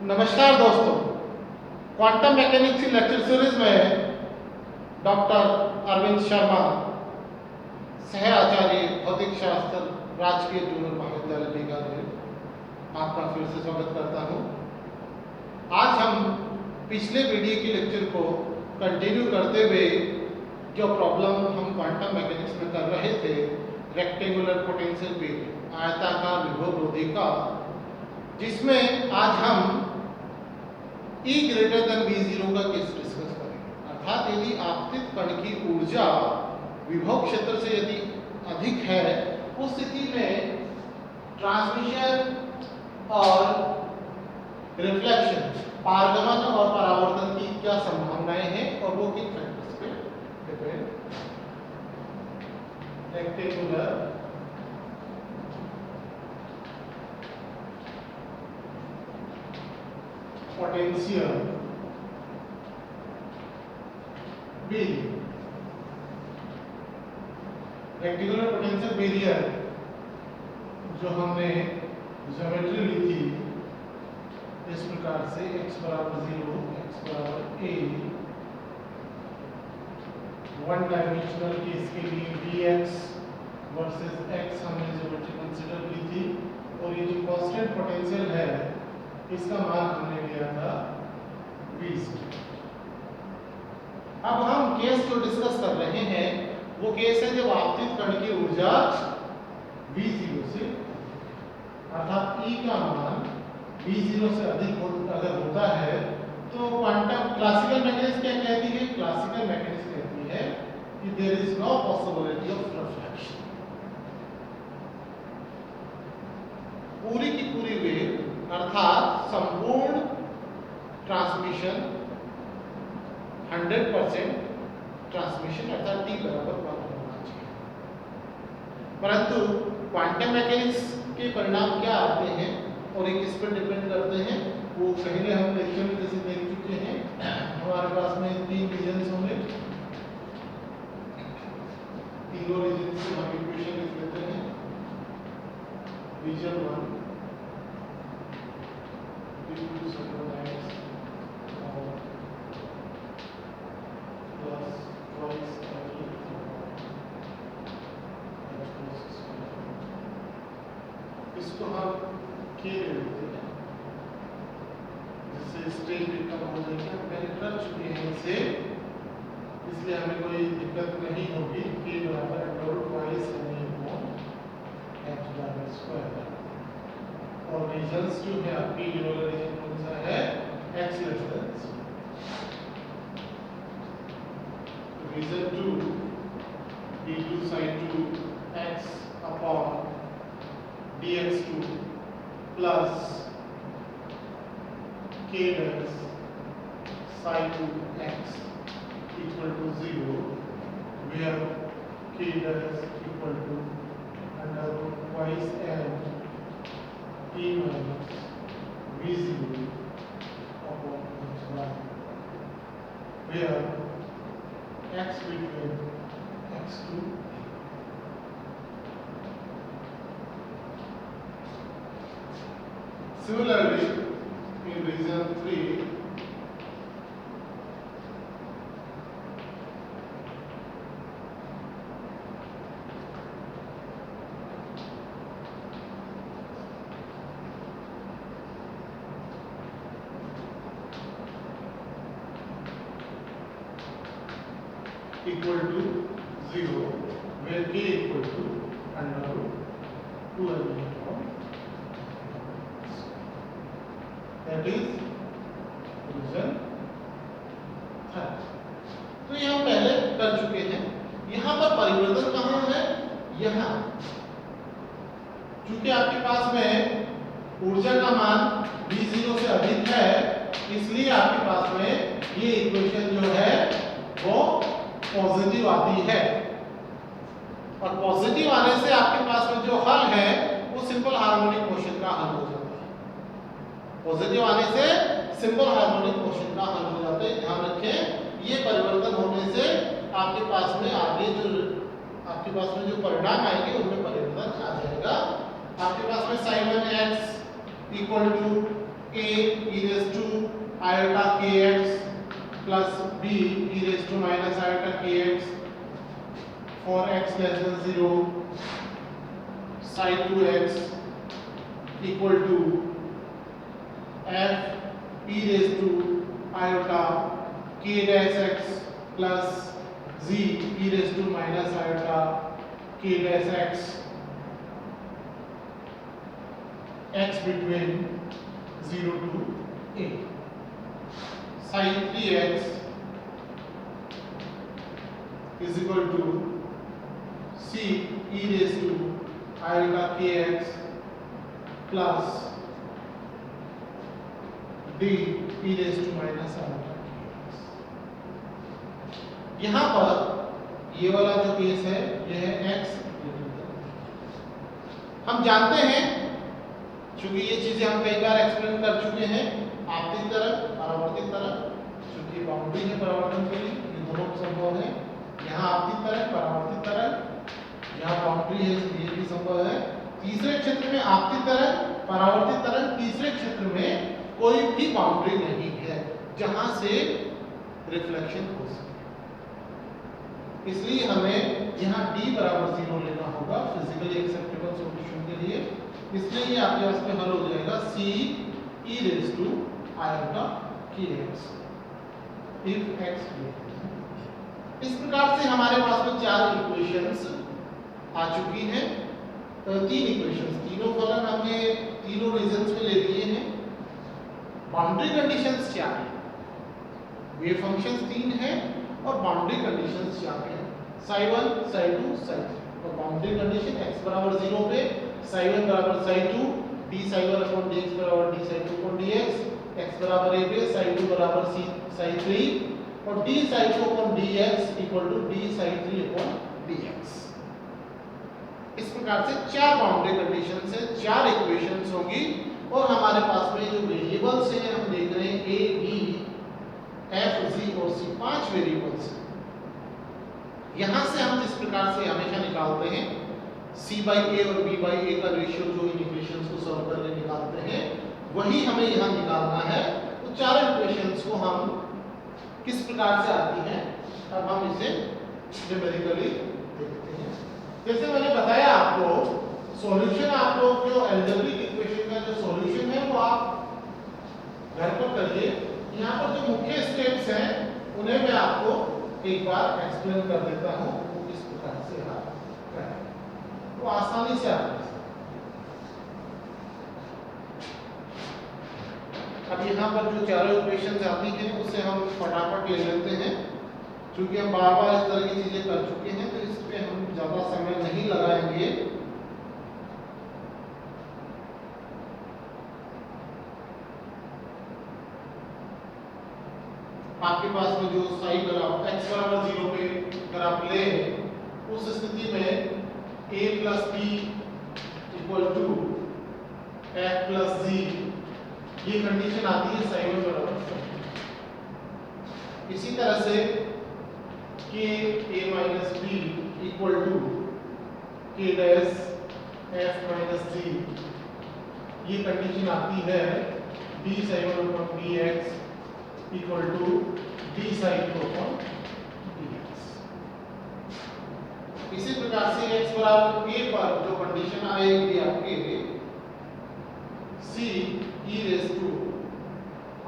नमस्कार दोस्तों, quantum mechanics की लेक्चर सीरीज में डॉक्टर अरविंद शर्मा, सह आचार्य भौतिक शास्त्र, राजकीय जूनियर महाविद्यालय बीकानेर, आपका फिर से स्वागत करता हूं। आज हम पिछले वीडियो की लेक्चर को कंटिन्यू करते हुए जो प्रॉब्लम हम क्वांटम मैकेनिक्स में कर रहे थे, रेक्टेंगुलर पोटेंशियल वेव, आयताकार विभव रोधी का, जिसमें आज हम E ग्रेटर देन V0 का केस डिस्कस करेंगे। अर्थात यदि आपतित कण की ऊर्जा विभव क्षेत्र से यदि अधिक है, उस स्थिति में ट्रांसमिशन और रिफ्लेक्शन, पारगमन और परावर्तन की क्या संभावनाएं हैं और वो किन फैक्टर्स पे depend. Rectangular potential barrier, rectangular potential barrier जो हमने ज्योमेट्री ली थी इस प्रकार से x बराबर 0, x बराबर a, वन डायमेंशनल केस के लिए dx वर्सेस x हमने ज्योमेट्री कंसीडर की थी, और ये जो कांस्टेंट पोटेंशियल है इसका मान हमने लिया था 20। अब हम केस जो डिस्कस कर रहे हैं वो केस है जब आपतित कण की ऊर्जा V0 से, अर्थात E का मान V0 से अधिक अगर होता है तो क्वांटम क्लासिकल मैकेनिक्स क्या कहती है? क्लासिकल मैकेनिक्स कहती है कि there is no possibility of reflection. पूरी की पूरी वेव अर्थात संपूर्ण ट्रांसमिशन 100% ट्रांसमिशन अर्थात t बराबर 1 होना चाहिए। परंतु क्वांटम मैकेनिक्स के परिणाम क्या आते हैं और ये किस पर डिपेंड करते हैं, वो पहले हम लेक्चर में जैसे देख चुके हैं। हमारे पास में 3 रीजन्स होंगे, तीनों रीजन से हम इक्वेशन लिख लेते हैं। रीजन 1 इसको हम के ले लेते हैं, जिससे स्ट्रेन भी कम हो जाएगी। हम पहले कर चुके हैं इसे, इसलिए हमें कोई दिक्कत नहीं होगी। के बराबर √2 और रीजन्स जो है आपकी ये वाला रीजन कौन सा है? x less than 0। Region 2 d2 sin 2 x upon dx2 plus k dash sin 2x equal to 0, where k dash equal to under root twice m t minus v0 upon x1, where x between x2 similarly in region 3 equal to 0, where k equal to under root 2m upon, that is region 3। तो ये हम पहले कर चुके हैं। यहाँ पर परिवर्तन कहाँ है? यहाँ, क्योंकि आपके पास में ऊर्जा का मान V0 से अधिक है, इसलिए आपके पास में ये इक्वेशन जो है वो पॉजिटिव आती है, और पॉजिटिव आने से आपके पास में जो हल है वो सिंपल हार्मोनिक मोशन का हल हो जाता है। पॉजिटिव आने से सिंपल हार्मोनिक मोशन का हल हो जाता है। ध्यान रखें, ये परिवर्तन होने से आपके पास में आगे जो परिणाम आएंगे उनमें परिवर्तन आ जाएगा। आपके पास में sin 1x equal to a e raised to iota kx plus b e raised to minus iota kx for x less than 0 psi 2x equal to f e raised to iota k dash x plus z e raised to minus iota k dash x between 0 to a sin 3x is equal to c e raised to iota kx plus d e raised to minus iota kx। यहाँ पर ये वाला जो case है यह है x। हम जानते हैं क्योंकि ये चीजें हम कई बार एक्सप्लेन कर चुके हैं, आपतित तरंग परावर्तित तरंग, क्योंकि बाउंड्री है परावर्तन के लिए, ये दोनों संभव है। यहाँ आपतित तरंग परावर्तित तरंग, यहाँ बाउंड्री है इसलिए भी संभव है। तीसरे क्षेत्र में आपतित तरंग परावर्तित तरंग, तीसरे क्षेत्र में कोई भी बाउंड्री नहीं है जहां से रिफ्लेक्शन हो सके, इसलिए हमें यहाँ d बराबर 0 लेना होगा फिजिकली एक्सेप्टेबल सॉल्यूशन के लिए। इसलिए ये आपके पास में हल हो जाएगा c e raised to iota kx if x। इस प्रकार से हमारे पास में चार इक्वेशंस आ चुकी हैं, तीन इक्वेशंस, तीनों फलन हमने तीनों रीजंस में ले लिए हैं। बाउंड्री कंडीशंस क्या है? वेव फंक्शंस तीन हैं और बाउंड्री कंडीशंस क्या है? psi 1 psi 2 psi 3। और बाउंड्री कंडीशन x बराबर 0 पे psi 1 बराबर psi 2 d psi 1 upon dx बराबर d psi 2 upon dx, x बराबर a पे psi 2 बराबर psi 3 और d psi 2 upon dx equal to d psi 3 upon dx। इस प्रकार से चार बाउंड्री कंडीशन से चार इक्वेशंस होंगी और हमारे पास में जो वेरिएबल्स हैं हम देख रहे हैं a b f g और c, पांच वेरिएबल्स। यहां से हम जिस प्रकार से हमेशा निकालते हैं c by a और b by a का रेशियो जो इन इक्वेशंस को सॉल्व करके निकालते हैं, वही हमें यहां निकालना है। तो चार इक्वेशंस को हम किस प्रकार से आती हैं, अब हम इसे न्यूमेरिकली देखते हैं। जैसे मैंने बताया आपको, सॉल्यूशन आप लोग जो अलजेब्रिक इक्वेशन का जो सॉल्यूशन है वो आप घर पर करिए। यहाँ पर जो मुख्य स्टेप्स हैं उन्हें मैं आपको एक बार एक्सप्लेन कर देता हूँ, वो किस प्रकार से आप करें तो आसानी से आप। अब यहाँ पर जो चारों इक्वेशंस आती हैं उसे हम फटाफट ले लेते हैं, क्योंकि हम बार बार इस तरह की चीजें कर चुके हैं तो इस पे हम ज्यादा समय नहीं लगाएंगे। आपके पास में जो साई बराबर x बराबर 0 पे अगर आप ले, उस स्थिति में a plus b equal to f plus g, ये कंडीशन आती है साई 1 बराबर। इसी तरह से k a minus b equal to k dash f minus g, ये कंडीशन आती है d psi 1 upon dx equal to d psi 2 upon dx। इसी प्रकार से x बराबर a पर जो कंडीशन आएगी आपके c e raise to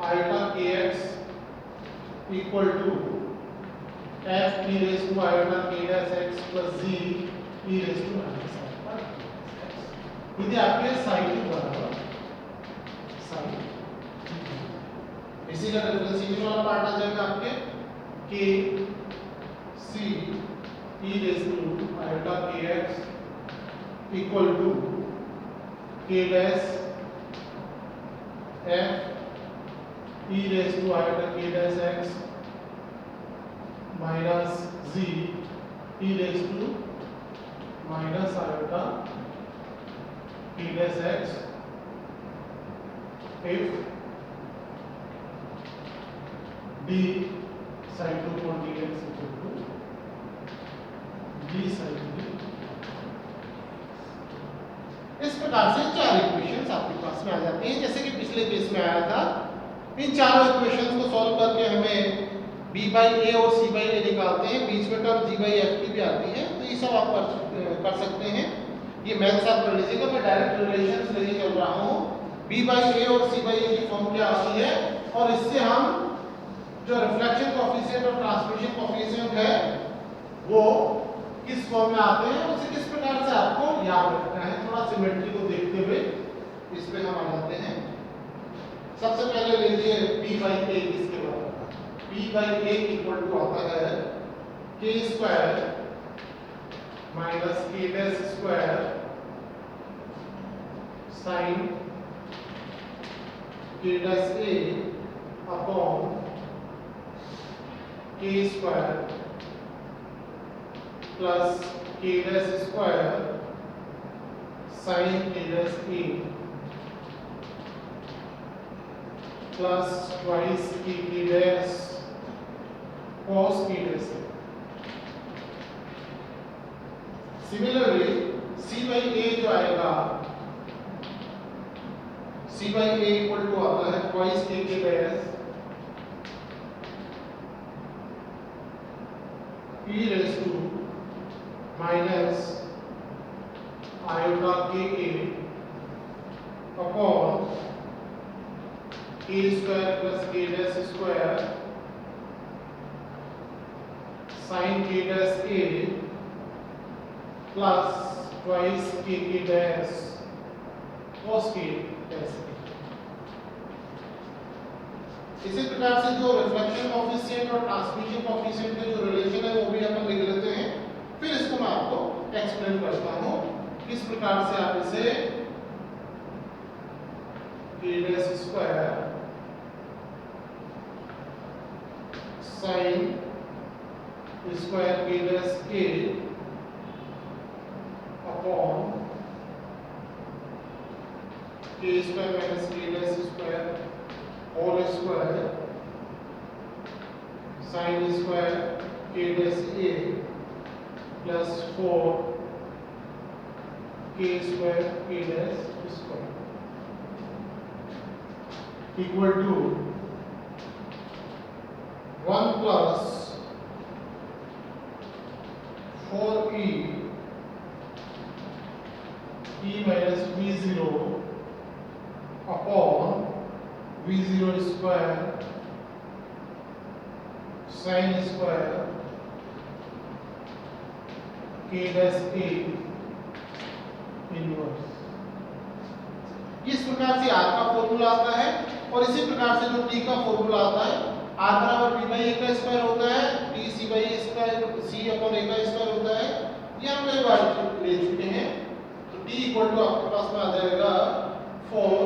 iota kx equal to f e raise to iota k dash x plus z e raise to minus iota x। ये आपके साइन 2 बराबर साइन। इसी का डिफरेंशिएशन वाला पार्ट आ जाएगा आपके k c e raise to iota kx equal to k dash f e raise to iota k dash x minus z e raise to minus iota k dash x if d sin 2 upon dx equal to d sin 3। इस प्रकार से चार equations आपके पास में आ जाते हैं, जैसे कि पिछले केस में आया था। इन चारों इक्वेशंस को सॉल्व करके हमें b बाई ए और c बाई ए निकालते हैं, बीच में टर्म g बाई एफ की भी आती है, तो ये सब आप कर सकते हैं। ये मैथ्स आप कर लीजिएगा, मैं डायरेक्ट रिलेशंस लेके चल रहा हूँ। b बाई ए और c बाई ए की फॉर्म क्या आती है, और इससे हम जो रिफ्लेक्शन कोएफिशिएंट और ट्रांसमिशन कोएफिशिएंट है वो किस फॉर्म में आते हैं, उसे किस प्रकार से आपको याद रखना है। थोड़ा सिमेट्री को देखते हुए इस पे हम आ जाते हैं। सबसे पहले ले लीजिए b बाई ए, इसके बराबर b by a equal to आता है k square minus k dash square sine k dash a upon k square plus k dash square sine k dash a plus twice k dash cos k dash a। Similarly c by a जो आएगा, c by a equal to आता है twice k dash e raise to minus iota k a upon k square plus k dash square sine k dash a plus twice k dash cos k dash a। इसी प्रकार से जो reflection coefficient और transmission coefficient के जो relation है वो भी अपन लिख लेते हैं। फिर इसको मैं आपको एक्सप्लेन करता हूँ किस प्रकार से आप इसे k dash square sine square k dash a upon k square minus k dash square whole square sine square k dash a plus 4 k square k dash square equal to 1 plus 4e e minus v0 upon v0 square sine square k dash a inverse. इस प्रकार से r का formula आता है, और इसी प्रकार से जो t का फॉर्मूला आता है, r बराबर p बाई a का स्क्वायर होता है, t c by a square c upon a का स्क्वायर होता है। ये हम कई बार ले चुके हैं। तो t इक्वल टू आपके पास में आ जाएगा 4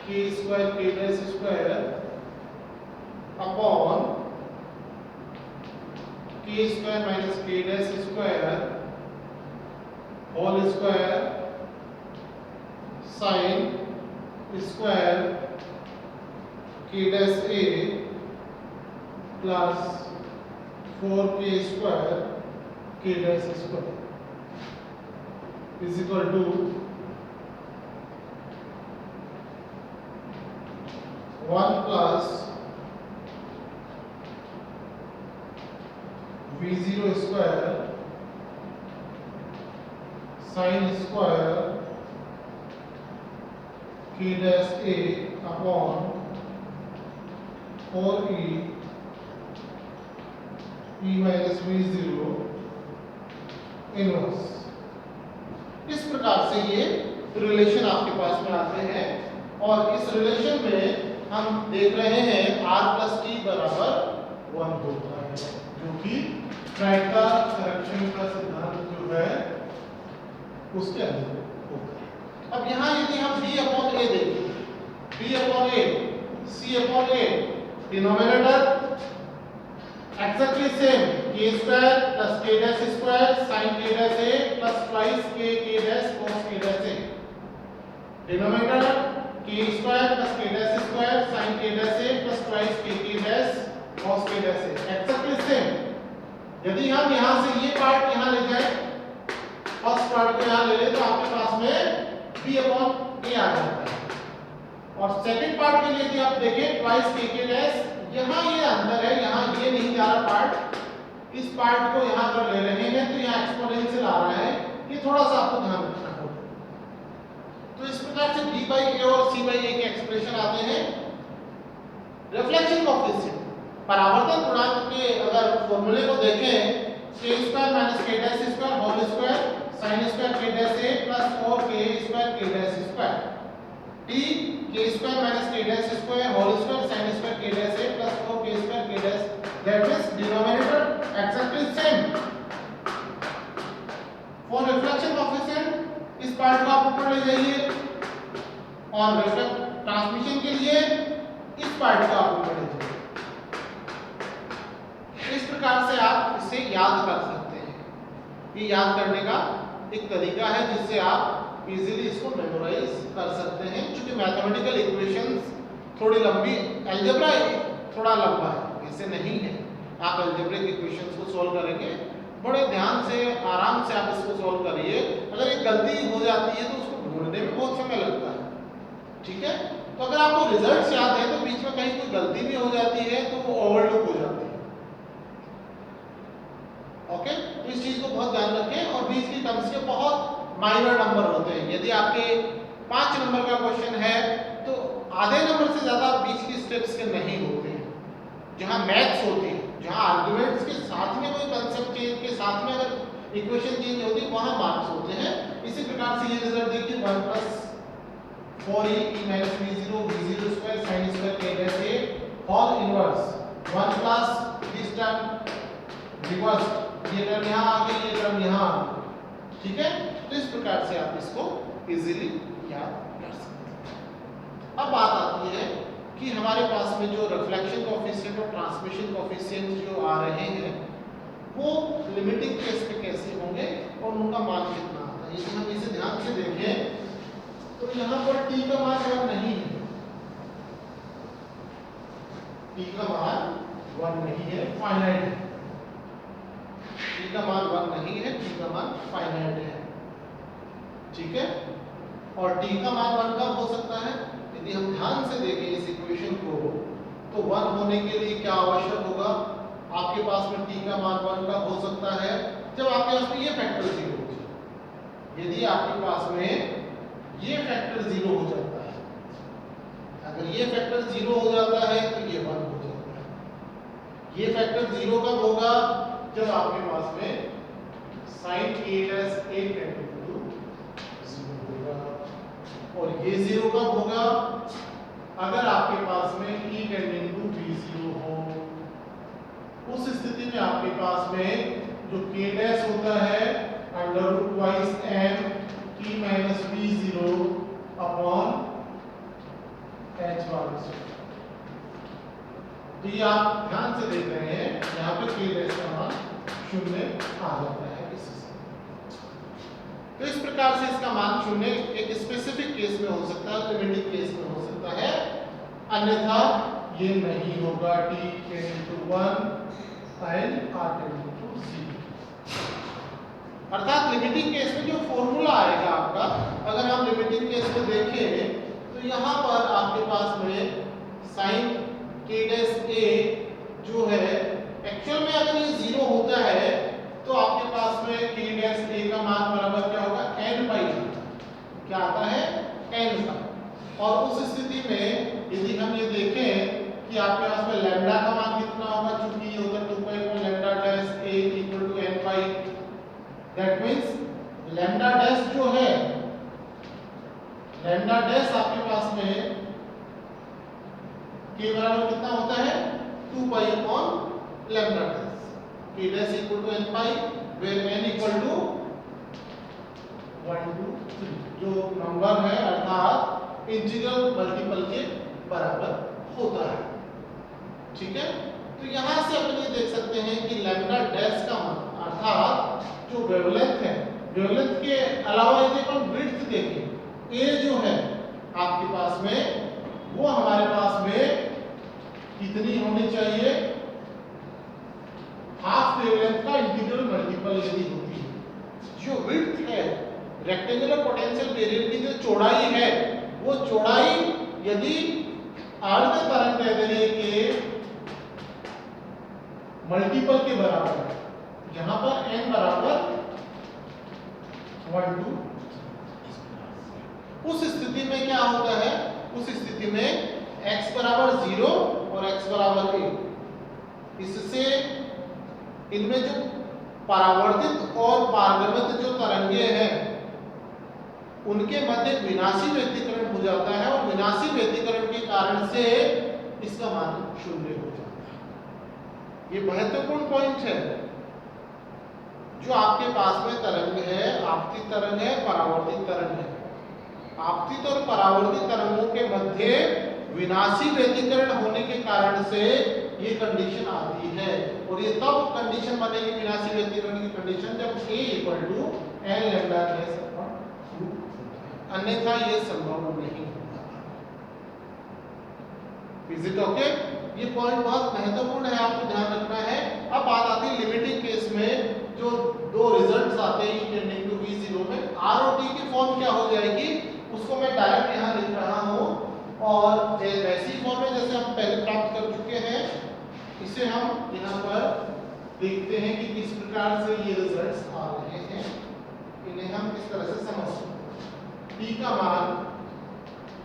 k square k dash square upon k square minus k dash square whole square sine square k dash a plus 4k square k dash square is equal to 1 plus v0 square sine square k dash a upon 4e e minus v0 inverse. इस प्रकार से ये relation आपके पास में आते हैं, और इस रिलेशन में हम देख रहे हैं r प्लस t बराबर 1 होता है, जो कि ट्राइका करेक्शन का सिद्धांत जो है उसके अंदर होता है। अब यहाँ यदि हम b अपॉन a देखें, b upon a c upon a, denominator exactly same, k square plus k dash square sine k dash a plus twice k dash cos k dash a। Denominator k square plus k dash square sine k dash a plus twice k dash cos k dash a, exactly same. यदि हम यहाँ से ये part यहाँ ले जाए, first part को यहाँ ले ले, तो आपके पास में b अपॉन a आ जाता है। और सेकंड पार्ट के लिए यदि आप देखें ट्वाइस k डैश, यहाँ ये अंतर है, यहाँ ये नहीं जा रहा पार्ट, इस पार्ट को यहाँ पर ले रहे हैं तो यहाँ एक्सपोनेंशियल आ रहा है, ये थोड़ा सा आपको ध्यान रखना होगा। तो इस प्रकार से d बाई a और c बाई a के एक्सप्रेशन आते हैं। रिफ्लेक्शन कोएफिशिएंट, परावर्तन गुणांक के अगर फॉर्मूले को देखें, k square minus k dash square whole square sin square k dash a plus 4k square k dash square, t k square minus k dash square whole square sin square k dash a plus 4k square k dash, that means denominator exactly same। for reflection coefficient इस part को आप ऊपर ले जाइए और transmission के लिए इस पार्ट को आप ऊपर ले जाइए। इस प्रकार से आप इसे याद कर सकते हैं। ये याद करने का एक तरीका है जिससे आप इजीली इसको मेमोराइज कर सकते हैं। क्योंकि मैथमेटिकल इक्वेशंस थोड़ी लंबी, अलजेब्रा थोड़ा लंबा है, ऐसे नहीं है। आप अलजेब्रिक इक्वेशंस को सॉल्व करेंगे बड़े ध्यान से, आराम से आप इसको सॉल्व करिए। अगर एक गलती हो जाती है तो उसको ढूंढने में बहुत समय लगता है, ठीक है। तो अगर आपको रिजल्ट्स याद है तो बीच में कहीं कोई गलती भी हो जाती है तो वो ओवरलुक हो जाती है। ओके, तो इस चीज को बहुत ध्यान रखें। और बीच की टर्म्स के बहुत माइनर नंबर होते हैं। यदि आपके 5 नंबर का क्वेश्चन है तो आधे नंबर से ज्यादा बीच की स्टेप्स के नहीं होते हैं। जहां मैथ्स होती है, जहां आर्गुमेंट्स के साथ में कोई कंसेप्ट चेंज के साथ में अगर इक्वेशन चेंज होती है वहां मार्क्स होते हैं। इसी प्रकार से ये रिजल्ट देखिए 1 plus 4e minus v0 v0 square sin square k dash a whole inverse 1 plus this term reverse, ये टर्म यहाँ आ गई, ये टर्म यहाँ आ गई, ठीक है। तो इस प्रकार से आप इसको इजीली याद कर सकते हैं। अब बात आती है कि हमारे पास में जो रिफ्लेक्शन कोएफिशिएंट और ट्रांसमिशन कोएफिशिएंट जो आ रहे हैं वो लिमिटिंग केस पे कैसे होंगे और उनका मान कितना आता है। यदि हम इसे ध्यान से देखें तो यहाँ पर t का मान 1 नहीं है, t का मान 1 नहीं है, फाइनाइट है। t का मान 1 नहीं है, t का मान फाइनाइट है, ठीक है। और t का मान 1 कब हो सकता है? यदि हम ध्यान से देखें इस इक्वेशन को तो 1 होने के लिए क्या आवश्यक होगा? आपके पास में t का मान 1 कब हो सकता है? जब आपके पास में ये फैक्टर 0 हो जाए। यदि आपके पास में ये फैक्टर 0 हो जाता है, अगर ये फैक्टर 0 हो जाता है तो ये 1 हो जाता है। ये फैक्टर 0 कब होगा? जब आपके पास में sin a dash a tending to 0 होगा। और ये 0 कब होगा? अगर आपके पास में e टेंडिंग टू b 0 हो। उस स्थिति में आपके पास में जो k डैश होता है under root wise n e minus b 0 upon h bar. तो ये आप ध्यान से देख रहे हैं, यहाँ पे k डैश का मान 0 आ जाता है इससे। तो इस प्रकार से इसका मान 0 एक स्पेसिफिक केस में हो सकता है, लिमिटिंग केस में हो सकता है, अन्यथा ये नहीं होगा। t tending to 1 and r tending to 0। अर्थात लिमिटिंग केस में जो फॉर्मूला आएगा आपका, अगर हम लिमिटिंग केस में देखें तो यहाँ पर आपके पास में sin k डैश a जो है एक्चुअल में अगर ये 0 होता है तो आपके पास में k डैश a का मान बराबर क्या होगा? n बाई क्या आता है? n का। और उस स्थिति में यदि हम ये देखें कि आपके पास में लैम्डा का मान कितना होगा, चूंकि ये होगा 2 pi upon lambda dash a equal to n by, that means lambda dash जो है, लैम्डा डैश आपके पास में k बराबर कितना होता है? 2 pi upon lambda dash, k dash equal to n pi where n equal to 1 2 3 जो नंबर है अर्थात इंटीग्रल मल्टीपल के बराबर होता है, ठीक है। तो यहां से अपन ये देख सकते हैं कि लैम्डा डैश का मान अर्थात जो वेवलेंथ है, वेवलेंथ के अलावा यदि अपन विड्थ देखें, a जो है आपके पास में वो हमारे पास में कितनी होनी चाहिए? हाफ वेवलेंथ का इंटीग्रल मल्टीपल यदि होती है। जो विड्थ है रेक्टेंगुलर पोटेंशियल बैरियर की जो चौड़ाई है वो चौड़ाई यदि अर्ध तरंग दैर्ध्य के मल्टीपल के बराबर है, जहां पर n बराबर 1 2, उस स्थिति में क्या होता है, उस स्थिति में x बराबर 0 और x बराबर 1, इससे इनमें जो परावर्तित और पारगमित जो तरंगे हैं उनके मध्य विनाशी व्यतिकरण हो जाता है और विनाशी व्यतिकरण के कारण से इसका मान शून्य हो जाता है। ये महत्वपूर्ण पॉइंट है। जो आपके पास में तरंग है, आपतित तरंग है, परावर्तित तरंग है, आपतित और परावर्तित तरंगों के मध्य विनाशी व्यतिकरण होने के कारण से ये कंडीशन आती है और ये तब कंडीशन बनेगी विनाशी व्यतिकरण की कंडीशन जब a = n lambda s upon 2, अन्यथा ये संभव नहीं होता। Is it okay? ये पॉइंट बहुत महत्वपूर्ण है, आपको ध्यान रखना है। अब बात आती है लिमिटिंग केस में, जो दो रिजल्ट्स आते हैं E टेंडिंग टू V0 में, R और T की फॉर्म क्या हो जाएगी उसको मैं डायरेक्ट यहाँ लिख रहा हूँ और वैसी फॉर्म में जैसे हम पहले प्राप्त कर चुके हैं, इसे हम यहाँ पर देखते हैं कि किस प्रकार से ये रिजल्ट्स आ रहे हैं, इन्हें हम किस तरह से समझ सकते हैं। T का मान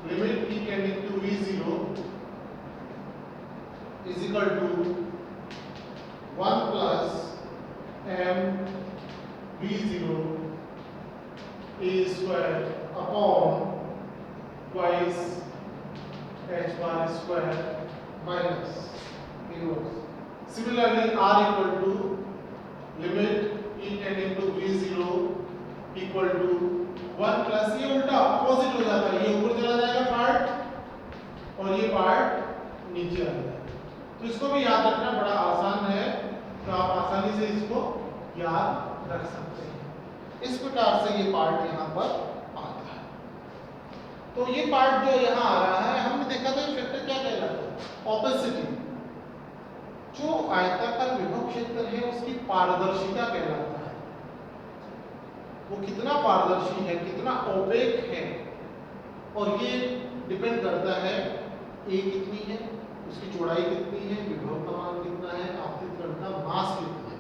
limit E tending to V0 is equal to 1 plus m V0 a square upon twice h bar square minus inverse. Similarly, r equal to limit e tending to V0 equal to 1 plus, ये उल्टा opposite हो जाता है, ये ऊपर चला जाएगा part और ये पार्ट नीचे आ जाएगा। तो इसको भी याद रखना बड़ा आसान है, तो आप आसानी से इसको याद रख सकते हैं। इस प्रकार से ये पार्ट यहाँ पर आता है। तो ये पार्ट जो यहाँ आ रहा है, हमने देखा था फैक्टर क्या कहलाता है, ऑपेसिटी। जो आयताकार विभव क्षेत्र है उसकी पारदर्शिता कहलाता है। वो कितना पारदर्शी है, कितना ओपेक है, और ये डिपेंड करता है ए कितनी है, उसकी चौड़ाई कितनी है, विभव का मान कितना है, आपतित कण का मास कितना है।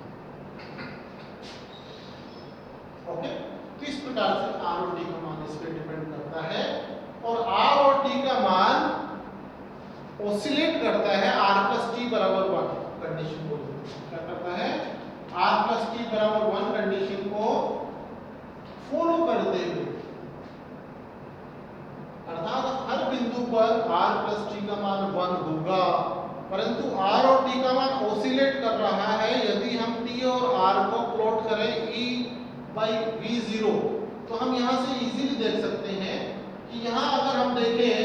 ओके, तो इस प्रकार से R और T का मान इस पे डिपेंड करता है और R और T का मान ऑसिलेट करता है R + T = 1 कंडीशन को। क्या करता है? R + T = 1 कंडीशन को फॉलो करते हुए, अर्थात हर बिंदु पर R + T का मान 1 होगा, परंतु R और T का मान ऑसिलेट कर रहा है। यदि हम T और R को प्लॉट करें E/V0, तो हम यहाँ से इजीली देख सकते हैं कि यहाँ अगर हम देखें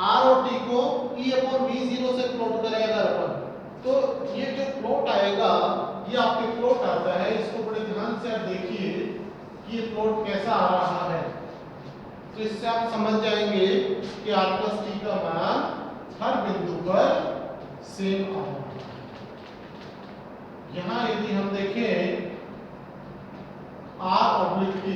R और T को E/V0 से प्लॉट करें अगर अपन, तो ये जो प्लॉट आएगा ये आपके प्लॉट आता है। इसको बड़े ध्यान से आप देखिए कि ये प्लॉट कैसा आ रहा है, तो इससे आप समझ जाएंगे कि R + T का मान हर बिंदु पर सेम आ रहा है। यहाँ यदि हम देखें R/T,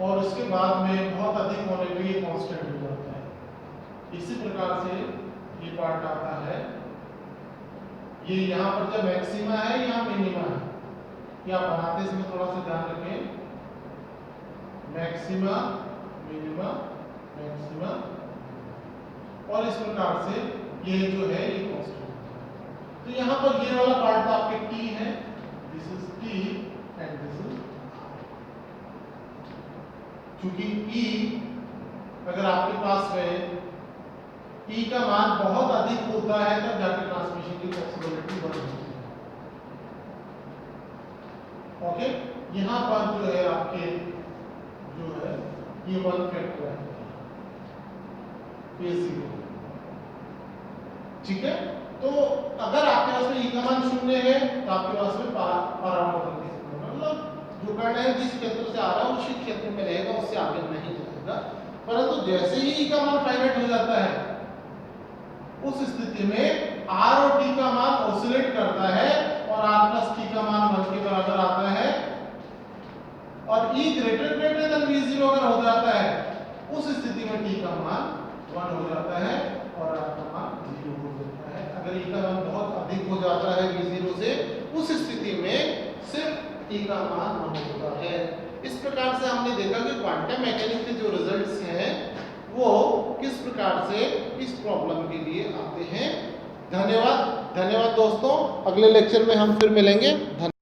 और उसके बाद में बहुत अधिक होने पे ये कांस्टेंट हो जाता है। इसी प्रकार से ये पार्ट आता है। ये यहाँ पर जब मैक्सिमा है, यहाँ मिनिमा है, या बनाते समय थोड़ा सा ध्यान रखें, मैक्सिमा मिनिमा मैक्सिमा, और इस प्रकार से ये जो है ये कांस्टेंट। तो यहाँ पर ये वाला पार्ट आपके T है, this is T and this is, क्योंकि E अगर आपके पास में E का मान बहुत अधिक होता है तब जाकर ट्रांसमिशन की पॉसिबिलिटी बढ़ जाती है। ओके, यहाँ पर जो है आपके जो है ये 1 फैक्टर है A0, ठीक है। तो अगर आपके पास में E का मान 0 है तो आपके पास में परावर्तन की संभावना, मतलब जो कण है जिस क्षेत्र से आ रहा है उसी क्षेत्र में रहेगा, उससे आगे नहीं जाएगा। परंतु जैसे ही E का मान फाइनाइट हो जाता है, उस स्थिति में R और T का मान ऑसिलेट करता है और R + T का मान 1 के बराबर आता है V ग्रेटर देन V0 अगर हो जाता है उस स्थिति में t का मान 1 हो जाता है और r का मान 0 हो जाता है। अगर e का मान बहुत अधिक हो जाता है V0 से उस स्थिति में सिर्फ t का मान 1 होता है। इस प्रकार से हमने देखा कि क्वांटम मैकेनिक्स के जो रिजल्ट्स हैं वो किस प्रकार से इस प्रॉब्लम के लिए आते हैं। धन्यवाद दोस्तों, अगले लेक्चर में हम फिर मिलेंगे।